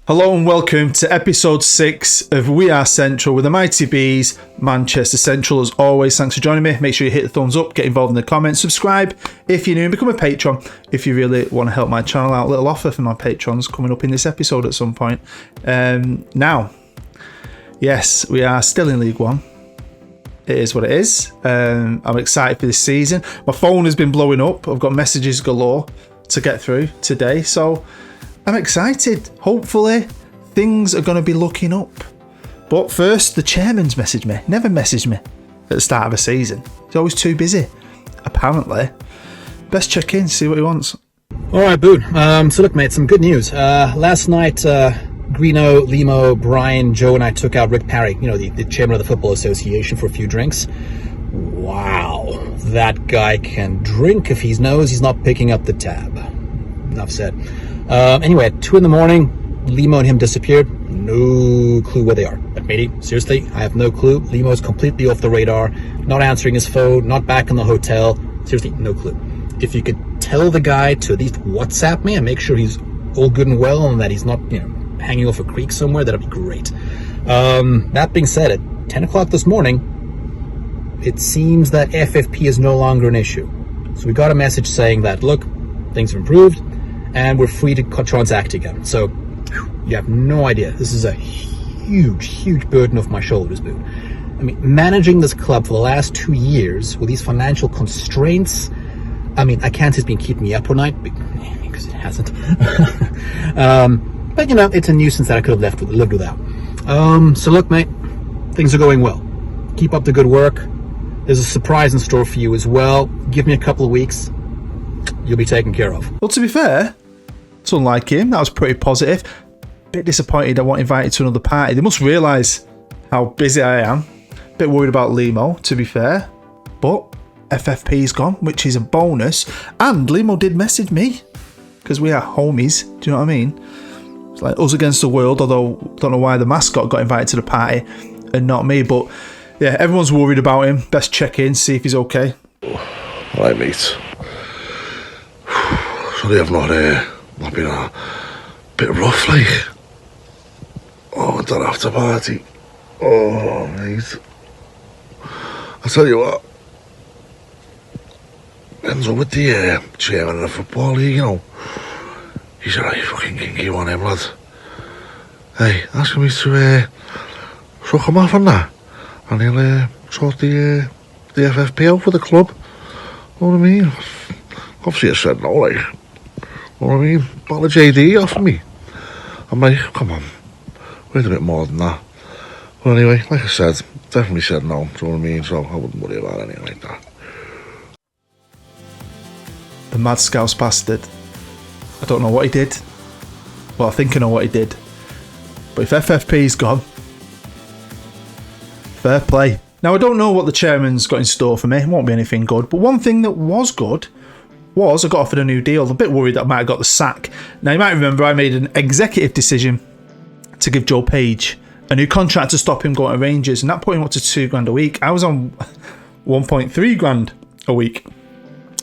Hello and welcome to episode 6 of We Are Central with the Mighty Bees, Manchester Central. As always, thanks for joining me. Make sure you hit the thumbs up, get involved in the comments, subscribe if you're new, and become a patron if you really want to help my channel out. A little offer for my patrons coming up in this episode at some point. Now, yes, we are still in League One. It is what it is. I'm excited for this season. My phone has been blowing up. I've got messages galore to get through today, so I'm excited. Hopefully, things are going to be looking up. But first, the chairman's messaged me. Never messaged me at the start of a season. He's always too busy, apparently. Best check in, see what he wants. All right, Boone. So look, mate, some good news. Last night, Greeno, Limo, Brian, Joe, and I took out Rick Parry, the chairman of the Football Association, for a few drinks. Wow, that guy can drink if he knows he's not picking up the tab. Enough said. Anyway, at 2 a.m, Limo and him disappeared. No clue where they are. But matey, seriously, I have no clue. Limo's completely off the radar, not answering his phone, not back in the hotel. Seriously, no clue. If you could tell the guy to at least WhatsApp me and make sure he's all good and well and that he's not, hanging off a creek somewhere, that'd be great. That being said, at 10 o'clock this morning, it seems that FFP is no longer an issue. So we got a message saying that, look, things have improved, and we're free to transact again. So you have no idea. This is a huge burden off my shoulders, Boo. I mean, managing this club for the last 2 years with these financial constraints, I can't say it's been keeping me up all night, because it hasn't. But, it's a nuisance that I could have lived without. So look, mate, things are going well. Keep up the good work. There's a surprise in store for you as well. Give me a couple of weeks. You'll be taken care of. Well, to be fair, it's unlike him. That was pretty positive. Bit disappointed I wasn't invited to another party. They must realise how busy I am. Bit worried about Limo, to be fair. But FFP's gone, which is a bonus. And Limo did message me, because we are homies. Do you know what I mean? It's like us against the world, although don't know why the mascot got invited to the party and not me. But yeah, everyone's worried about him. Best check in, see if he's okay. Hi, mate. Sorry I've not been a bit rough, like. Oh, that after party. Oh, mate. I tell you what. Ends up with the chairman of the Football League, He's a right fucking kinky one, him, lad. Hey, asking me to suck him off on that. And he'll sort the FFP out for the club. Know what I mean? Obviously I said no, like. Know what I mean? Bottle of JD off me. I'm like, come on. We need a bit more than that. But anyway, like I said, definitely said no. Do you know what I mean? So I wouldn't worry about anything like that. The mad scouse bastard. I don't know what he did. Well, I think I know what he did. But if FFP's gone, fair play. Now, I don't know what the chairman's got in store for me. It won't be anything good. But one thing that was good was I got offered a new deal. I'm a bit worried that I might have got the sack. Now, you might remember I made an executive decision to give Joe Page a new contract to stop him going to Rangers, and that put him up to $2,000 a week. I was on 1.3 grand a week.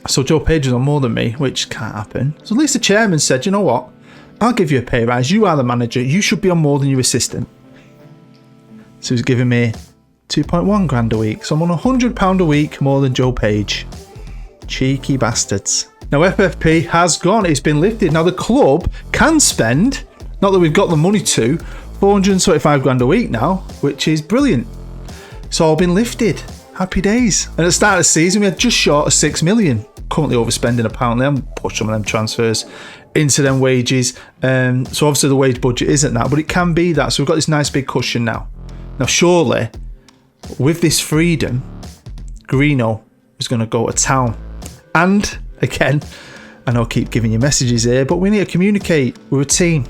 So Joe Page was on more than me, which can't happen. So at least the chairman said, you know what? I'll give you a pay rise. You are the manager. You should be on more than your assistant. So he's giving me 2.1 grand a week. So I'm on £100 a week more than Joe Page. Cheeky bastards. Now FFP has gone. It's been lifted. Now the club can spend, not that we've got the money to, 425 grand a week now, which is brilliant. It's all been lifted. Happy days. And at the start of the season, we had just short of 6 million. Currently overspending, apparently. I'm pushing some of them transfers into them wages. So obviously the wage budget isn't that, but it can be that. So we've got this nice big cushion now. Now surely, with this freedom, Greeno is going to go to town. And again, I know I keep giving you messages here, but we need to communicate. We're a team.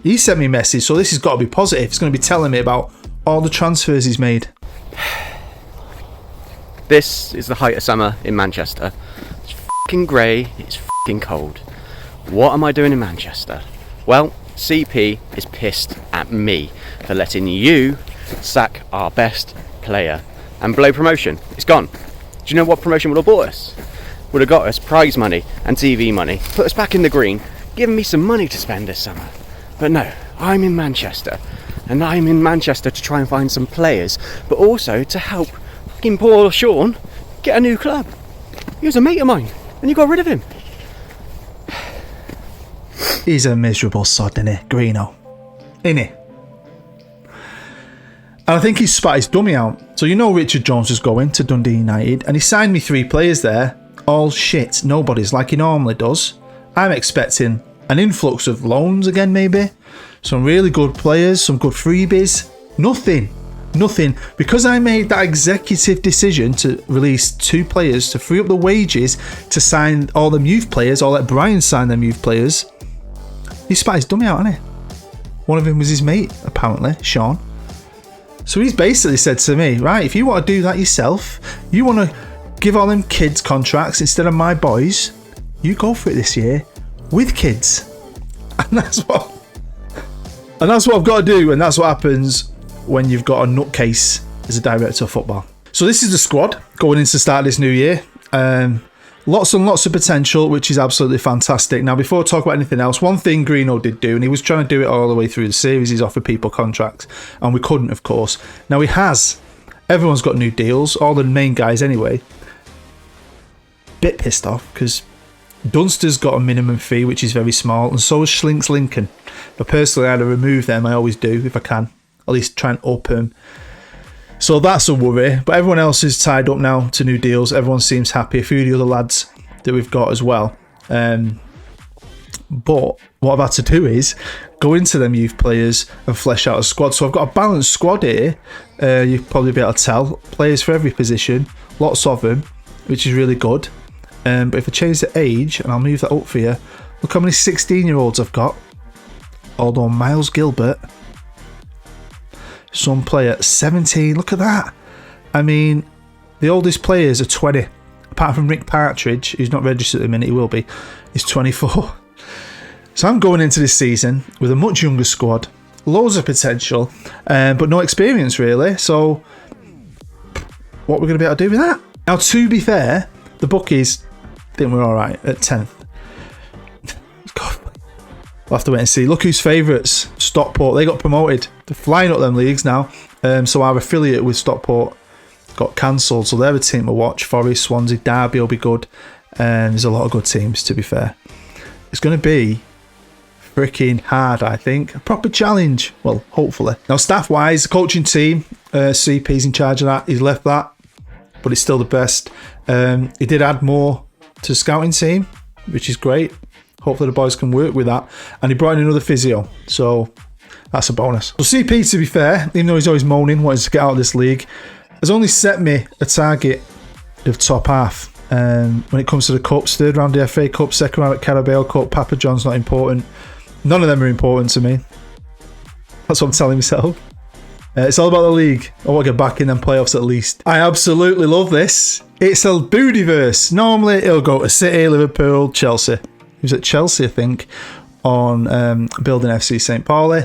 He sent me a message, so this has got to be positive. He's going to be telling me about all the transfers he's made. This is the height of summer in Manchester. It's f***ing grey, it's f***ing cold. What am I doing in Manchester? Well, CP is pissed at me for letting you sack our best player and below promotion. It's gone. Do you know what promotion would have bought us? Would have got us prize money and TV money, put us back in the green, given me some money to spend this summer. But no, I'm in Manchester, and I'm in Manchester to try and find some players, but also to help fucking poor Sean get a new club. He was a mate of mine, and you got rid of him. He's a miserable sod, isn't he, Greeno? Isn't he? And I think he's spat his dummy out. So you know Richard Jones is going to Dundee United, and he signed me 3 players there. All shit, nobody's like he normally does. I'm expecting an influx of loans again, maybe. Some really good players, some good freebies. Nothing. Because I made that executive decision to release 2 players to free up the wages to sign all them youth players, or let Brian sign them youth players. He spat his dummy out, hasn't he? One of them was his mate, apparently, Sean. So he's basically said to me, right, if you want to do that yourself, you want to give all them kids contracts instead of my boys, you go for it this year with kids. And that's what I've got to do, and that's what happens when you've got a nutcase as a director of football. So this is the squad going into the start of this new year. Lots and lots of potential, which is absolutely fantastic. Now, before I talk about anything else, one thing Greeno did do, and he was trying to do it all the way through the series, he's offered people contracts, and we couldn't, of course. Now he has. Everyone's got new deals, all the main guys anyway. Bit pissed off, because Dunster's got a minimum fee, which is very small, and so has Schlink's Lincoln. But personally, I'd remove them. I always do, if I can. At least try and up them. So that's a worry. But everyone else is tied up now to new deals. Everyone seems happy. A few of the other lads that we've got as well. But what I've had to do is go into them youth players and flesh out a squad. So I've got a balanced squad here. You'll probably be able to tell. Players for every position. Lots of them, which is really good. But if I change the age, and I'll move that up for you, look how many 16-year-olds I've got. Although Miles Gilbert, some player 17, look at that. I mean, the oldest players are 20, apart from Rick Partridge, who's not registered at the minute. He will be. He's 24. So I'm going into this season with a much younger squad, loads of potential, but no experience really. So what are we going to be able to do with that? Now, to be fair, the bookies think we're all right at 10th. God, we'll have to wait and see. Look who's favourites. Stockport. They got promoted. They're flying up them leagues now. So our affiliate with Stockport got cancelled. So they're a team to watch. Forest, Swansea, Derby will be good. There's a lot of good teams, to be fair. It's going to be freaking hard, I think. A proper challenge. Well, hopefully. Now, staff-wise, the coaching team, CP's in charge of that. He's left that, but it's still the best. He did add more to the scouting team, which is great. Hopefully the boys can work with that. And he brought in another physio, so that's a bonus. So CP, to be fair, even though he's always moaning, wanting to get out of this league, has only set me a target of top half. When it comes to the cups, 3rd round of the FA Cup, 2nd round at Carabao Cup, Papa John's not important. None of them are important to me. That's what I'm telling myself. It's all about the league. I want to get back in them playoffs at least. I absolutely love this. It's a Boodyverse. Normally it'll go to City, Liverpool, Chelsea. He was at Chelsea, I think, on building FC St. Pauli.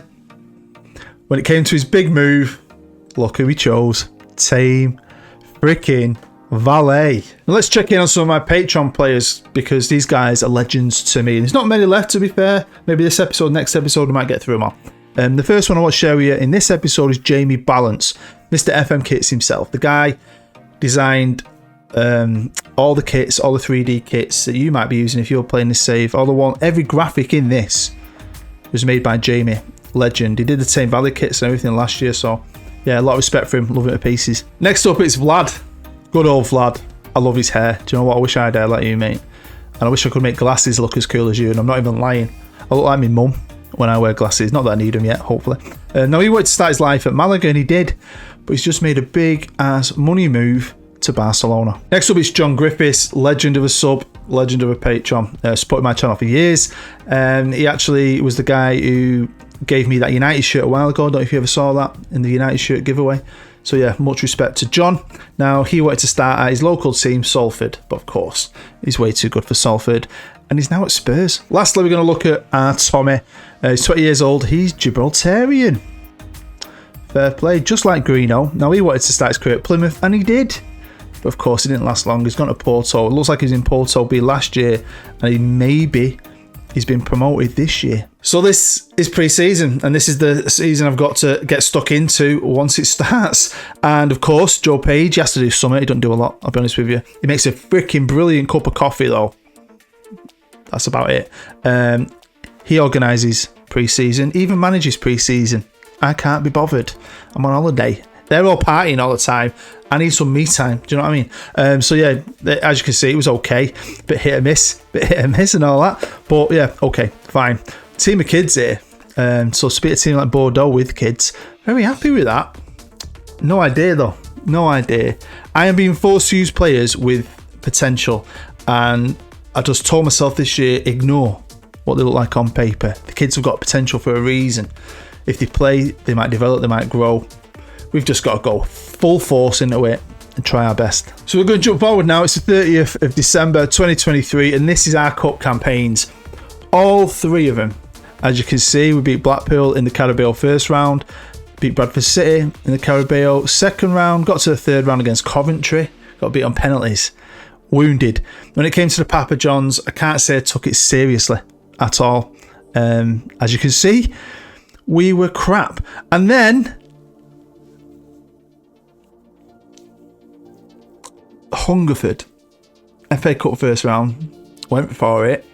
When it came to his big move, look who he chose. Tame freaking Valet. Now let's check in on some of my Patreon players, because these guys are legends to me. There's not many left, to be fair. Maybe this episode, next episode, we might get through them all. The first one I want to share with you in this episode is Jamie Balance, Mr. FM Kits himself. The guy designed all the kits, all the 3D kits that you might be using if you're playing this save. Every graphic in this was made by Jamie. Legend. He did the Tame Valley kits and everything last year, so yeah, a lot of respect for him. Love it to pieces. Next up, it's Vlad. Good old Vlad. I love his hair. Do you know what? I wish I had hair like you, mate. And I wish I could make glasses look as cool as you, and I'm not even lying. I look like my mum when I wear glasses. Not that I need them yet, hopefully. Now, he wanted to start his life at Malaga, and he did, but he's just made a big ass money move to Barcelona. Next up is John Griffiths, legend of a sub, legend of a Patreon, supported my channel for years. He actually was the guy who gave me that United shirt a while ago. I don't know if you ever saw that in the United shirt giveaway. So yeah, much respect to John. Now, he wanted to start at his local team, Salford, but of course, he's way too good for Salford, and he's now at Spurs. Lastly, we're going to look at our Tommy. He's 20 years old. He's Gibraltarian. Fair play, just like Greeno. Now, he wanted to start his career at Plymouth, and he did. But of course, he didn't last long. He's gone to Porto. It looks like he was in Porto B last year, and he maybe he's been promoted this year. So this is pre-season, and this is the season I've got to get stuck into once it starts. And of course, Joe Page, he has to do something. He doesn't do a lot, I'll be honest with you. He makes a freaking brilliant cup of coffee though. That's about it. He organises pre-season, even manages pre-season. I can't be bothered. I'm on holiday. They're all partying all the time. I need some me time. Do you know what I mean? So yeah, as you can see, it was okay. Bit hit and miss and all that. But yeah, okay, fine. Team of kids here. So to beat a team like Bordeaux with kids, very happy with that. No idea though. No idea. I am being forced to use players with potential, and I just told myself this year, ignore what they look like on paper. The kids have got potential for a reason. If they play, they might develop, they might grow. We've just got to go full force into it and try our best. So we're going to jump forward now. It's the 30th of December 2023, and this is our cup campaigns. All three of them. As you can see, we beat Blackpool in the Carabao first round, beat Bradford City in the Carabao second round, got to the third round against Coventry, got beat on penalties. Wounded. When it came to the Papa Johns, I can't say I took it seriously at all. As you can see, we were crap. And then Hungerford, FA Cup first round, went for it.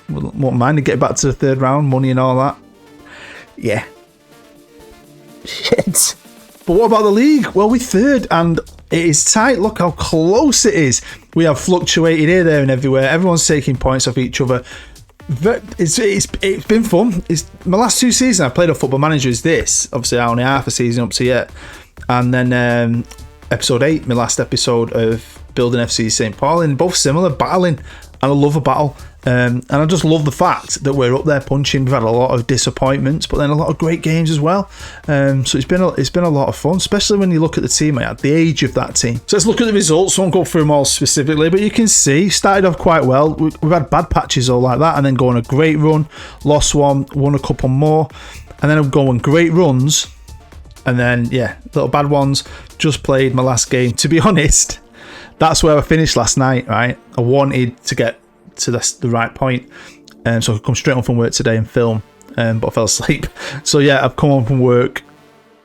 Won't mind to get back to the third round, money and all that. Yeah. Shit. But what about the league? Well, we're third and it is tight. Look how close it is. We have fluctuated here, there and everywhere. Everyone's taking points off each other. It's been fun. It's my last two seasons I played a Football Manager is this. Obviously, I only half a season up to yet. And then episode 8, my last episode of Building FC St. Paul, and both similar, battling. And I love a battle. And I just love the fact that we're up there punching. We've had a lot of disappointments, but then a lot of great games as well. So it's been a lot of fun, especially when you look at the team I had, the age of that team. So let's look at the results. I won't go through them all specifically, but you can see started off quite well. We've had bad patches all like that, and then go on a great run, lost one, won a couple more, and then I'm going great runs, and then yeah, little bad ones. Just played my last game. To be honest, that's where I finished last night. Right, I wanted to get to the right point, so I could come straight on from work today and film, but I fell asleep. So yeah, I've come home from work,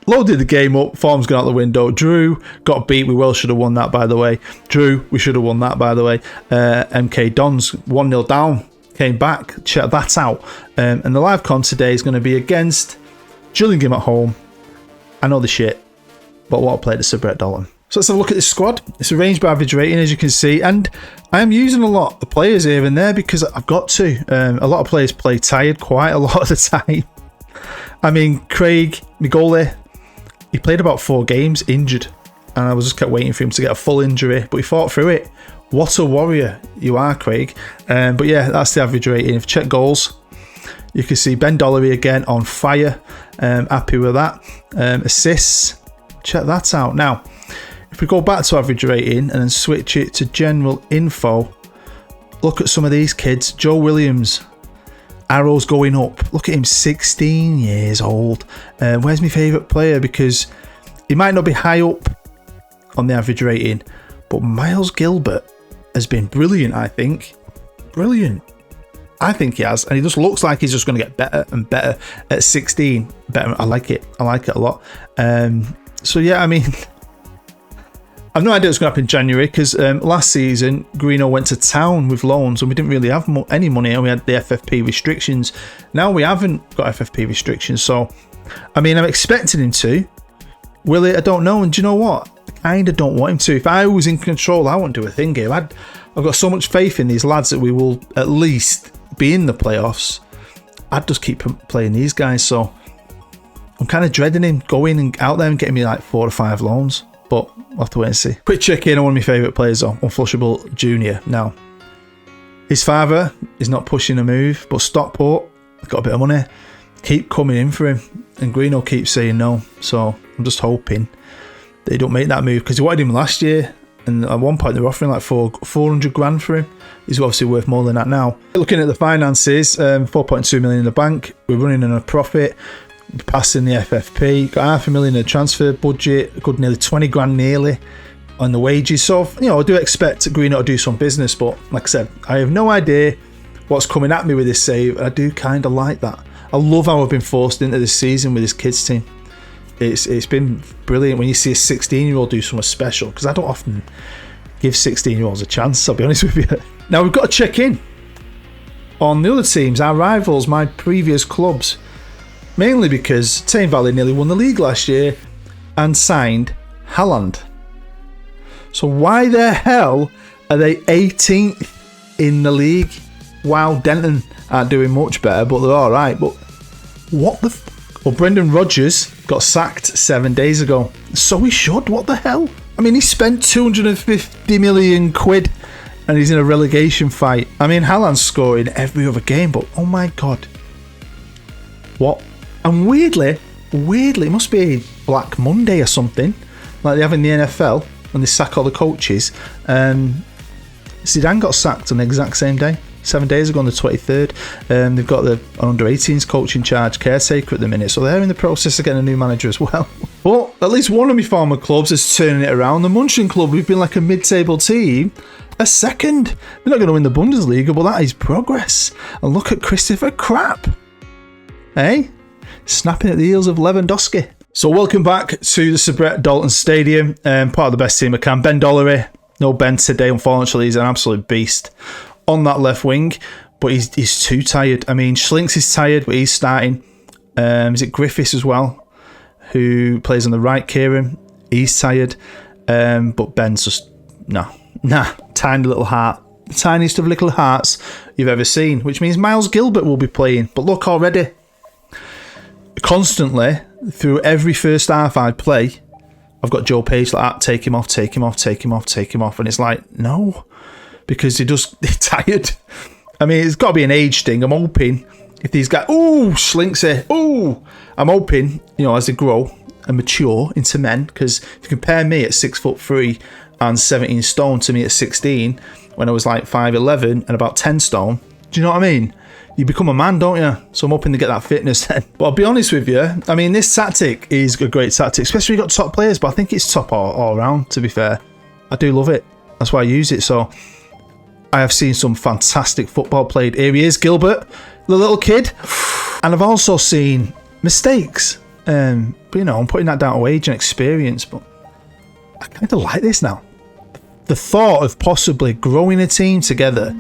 loaded the game up, form's gone out the window. Drew got beat. We well should have won that, by the way. We should have won that, by the way. MK Dons 1-0 down, came back, check that out. And the live con today is going to be against Gillingham at home. I know the shit, but what I played at Brett Dalton. So let's have a look at this squad. It's arranged by average rating, as you can see, and I am using a lot of players here and there because I've got to. A lot of players play tired quite a lot of the time. I mean, Craig, my goalie, he played about 4 games injured, and I was just kept waiting for him to get a full injury, but he fought through it. What a warrior you are, Craig. But yeah, that's the average rating. If you check goals, you can see Ben Dollery again on fire. Happy with that. Assists, check that out. Now, if we go back to average rating and then switch it to general info, look at some of these kids. Joe Williams, arrows going up. Look at him, 16 years old. Where's my favourite player? Because he might not be high up on the average rating, but Miles Gilbert has been brilliant, I think. Brilliant. I think he has, and he just looks like he's just going to get better and better at 16. Better. I like it. I like it a lot. So yeah, I mean, I've no idea what's going to happen in January because last season Greeno went to town with loans and we didn't really have any money, and we had the FFP restrictions. Now we haven't got FFP restrictions, so I mean, I'm expecting him to. Will it? I don't know. And do you know what? I kind of don't want him to. If I was in control, I wouldn't do a thing here. I've got so much faith in these lads that we will at least be in the playoffs. I'd just keep playing these guys, so I'm kind of dreading him going and out there and getting me like 4 or 5 loans. But we'll have to wait and see. Quick check in on one of my favourite players though, Unflushable Jr. Now, his father is not pushing a move, but Stockport got a bit of money, keep coming in for him, and Greeno keeps saying no. So I'm just hoping they don't make that move, because he wanted him last year, and at one point they were offering like 400 grand for him. He's obviously worth more than that now. Looking at the finances, 4.2 million in the bank. We're running in a profit. Passing the FFP, got $500,000 in the transfer budget, good nearly 20 grand nearly on the wages. So, you know, I do expect Greeno to do some business, but like I said, I have no idea what's coming at me with this save. I do kind of like that. I love how I've been forced into this season with this kids team. It's been brilliant when you see a 16-year-old do something special, because I don't often give 16-year-olds a chance, I'll be honest with you. Now we've got to check in on the other teams, our rivals, my previous clubs. Mainly because Tame Valley nearly won the league last year and signed Haaland. So why the hell are they 18th in the league? Wow, Denton aren't doing much better, but they're alright. But what the Well, Brendan Rodgers got sacked 7 days ago. So he should, what the hell? I mean, he spent 250 million quid and he's in a relegation fight. I mean, Haaland's scoring every other game, but oh my god. What? And weirdly, it must be Black Monday or something, like they have in the NFL when they sack all the coaches. Zidane got sacked on the exact same day, 7 days ago on the 23rd. They've got the under-18s coach in charge, caretaker at the minute, so they're in the process of getting a new manager as well. But at least one of my former clubs is turning it around. The Munchen Club, who've been like a mid-table team, are second. They're not going to win the Bundesliga, but that is progress. And look at Christopher Crap. Hey? Snapping at the heels of Lewandowski. So welcome back to the Sabret Dalton Stadium. Part of the best team I can. Ben Dollery. No Ben today, unfortunately. He's an absolute beast on that left wing, but he's too tired. I mean, Schlinks is tired, but he's starting. Is it Griffiths as well, who plays on the right, Kieran? He's tired. But Ben's just, nah. Tiny little heart. The tiniest of little hearts you've ever seen, which means Miles Gilbert will be playing. But look already. Constantly, through every first half I play, I've got Joe Page like that, take him off. And it's like, no. Because they're tired. I mean, it's got to be an age thing. I'm hoping if these guys, Schlinks here, I'm hoping, as they grow and mature into men, because if you compare me at 6'3" and 17 stone to me at 16, when I was like 5'11" and about 10 stone, do you know what I mean? You become a man, don't you? So I'm hoping to get that fitness then. But I'll be honest with you, I mean, this tactic is a great tactic, especially when you've got top players, but I think it's top all around, to be fair. I do love it. That's why I use it. So I have seen some fantastic football played. Here he is, Gilbert, the little kid. And I've also seen mistakes. But, I'm putting that down to age and experience. But I kind of like this now. The thought of possibly growing a team together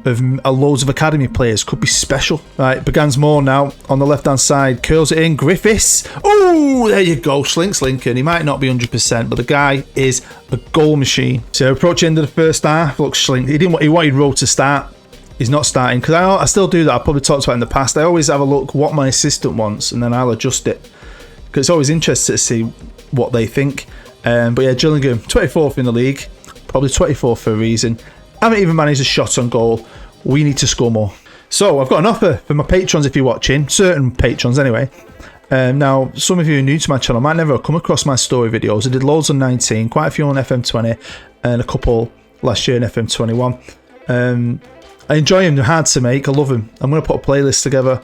of loads of academy players could be special. Right, Begans more now on the left-hand side. Curls it in. Griffiths. Oh, there you go. Slinks Lincoln. He might not be 100%, but the guy is a goal machine. So approach end of the first half. Look, Slink. He wanted Rowe to start. He's not starting. Because I still do that. I probably talked about it in the past. I always have a look what my assistant wants, and then I'll adjust it. Because it's always interesting to see what they think. But yeah, Gillingham, 24th in the league. Probably 24th for a reason. Haven't even managed a shot on goal. We need to score more. So I've got an offer for my patrons if you're watching. Certain patrons anyway. Now, some of you who are new to my channel might never have come across my story videos. I did loads on 19, quite a few on FM20, and a couple last year in FM21. I enjoy them. They're hard to make. I love them. I'm going to put a playlist together.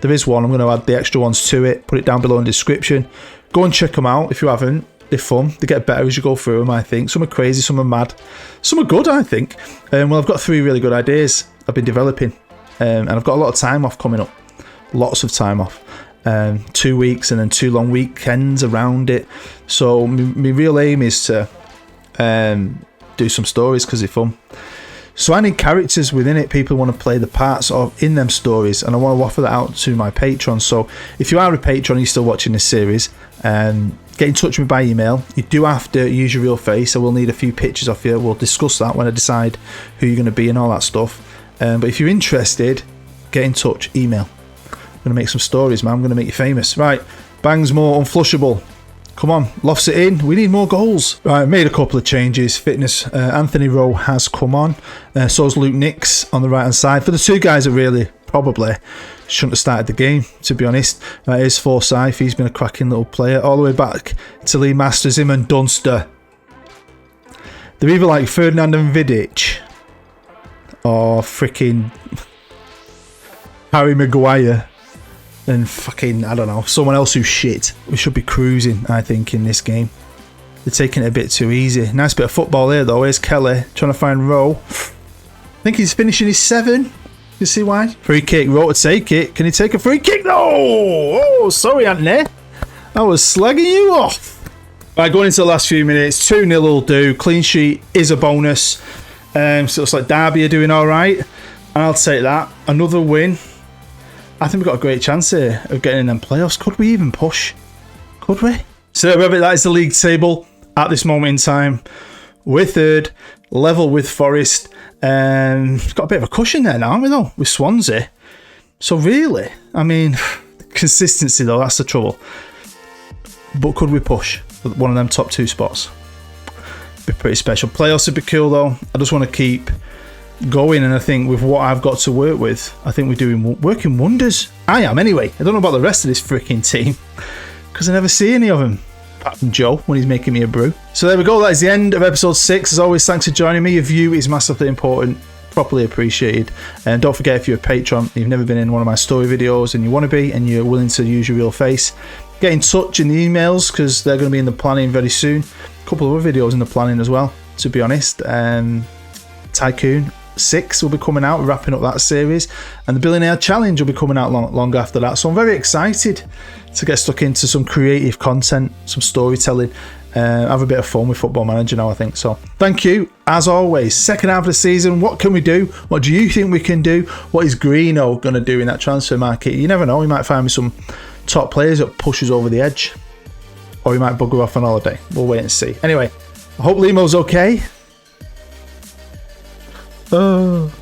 There is one. I'm going to add the extra ones to it. Put it down below in the description. Go and check them out if you haven't. They're fun. They get better as you go through them, I think. Some are crazy, some are mad. Some are good, I think. Well, I've got 3 really good ideas I've been developing. And I've got a lot of time off coming up. Lots of time off. 2 weeks and then 2 long weekends around it. So my real aim is to do some stories because they're fun. So I need characters within it. People want to play the parts of in them stories, and I want to offer that out to my patrons. So if you are a patron and you're still watching this series, get in touch with me by email. You do have to use your real face. I will need a few pictures of you. We'll discuss that when I decide who you're going to be and all that stuff. But if you're interested, get in touch. Email. I'm going to make some stories, man. I'm going to make you famous. Right, Bangs more unflushable. Come on, lofts it in. We need more goals. Right, made a couple of changes. Fitness. Anthony Rowe has come on. So's Luke Nix on the right hand side. For the 2 guys that really probably shouldn't have started the game, to be honest. Here's Forsyth. He's been a cracking little player. All the way back to Lee Masters, him and Dunster. They're either like Ferdinand and Vidic or freaking Harry Maguire and fucking, I don't know, someone else who's shit. We should be cruising, I think, in this game. They're taking it a bit too easy. Nice bit of football here, though. Here's Kelly trying to find Rowe. I think he's finishing his 7. You see why? Free kick. Wrote to take it. Can he take a free kick? No! Oh, sorry, Anthony. I was slagging you off. Right, going into the last few minutes. 2-0 will do. Clean sheet is a bonus. So it looks like Derby are doing all right. And I'll take that. Another win. I think we've got a great chance here of getting in them playoffs. Could we even push? Could we? So that is the league table at this moment in time. We're third, level with Forest. Got a bit of a cushion there now, haven't we, though, with Swansea. So really, I mean, consistency, though, that's the trouble. But could we push one of them top 2 spots? Be pretty special. Playoffs would be cool, though. I just want to keep going, and I think with what I've got to work with, I think we're working wonders. I am, anyway. I don't know about the rest of this freaking team, because I never see any of them, apart from Joe when he's making me a brew. So there we go. That is the end of episode 6. As always, thanks for joining me. Your view is massively important, properly appreciated. And don't forget, if you're a patron, you've never been in one of my story videos and you want to be, and you're willing to use your real face, get in touch in the emails, because they're going to be in the planning very soon. A couple of other videos in the planning as well, to be honest. Tycoon 6 will be coming out, wrapping up that series, and the Billionaire Challenge will be coming out long after that. So I'm very excited to get stuck into some creative content, some storytelling, have a bit of fun with Football Manager now, I think. So thank you, as always. Second half of the season, what can we do? What do you think we can do? What is Greeno going to do in that transfer market? You never know, he might find me some top players that pushes over the edge, or he might bugger off on holiday. We'll wait and see. Anyway, I hope Limo's okay. Oh,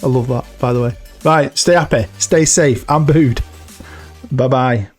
I love that, by the way. Right, stay happy, stay safe, and booed. Bye bye.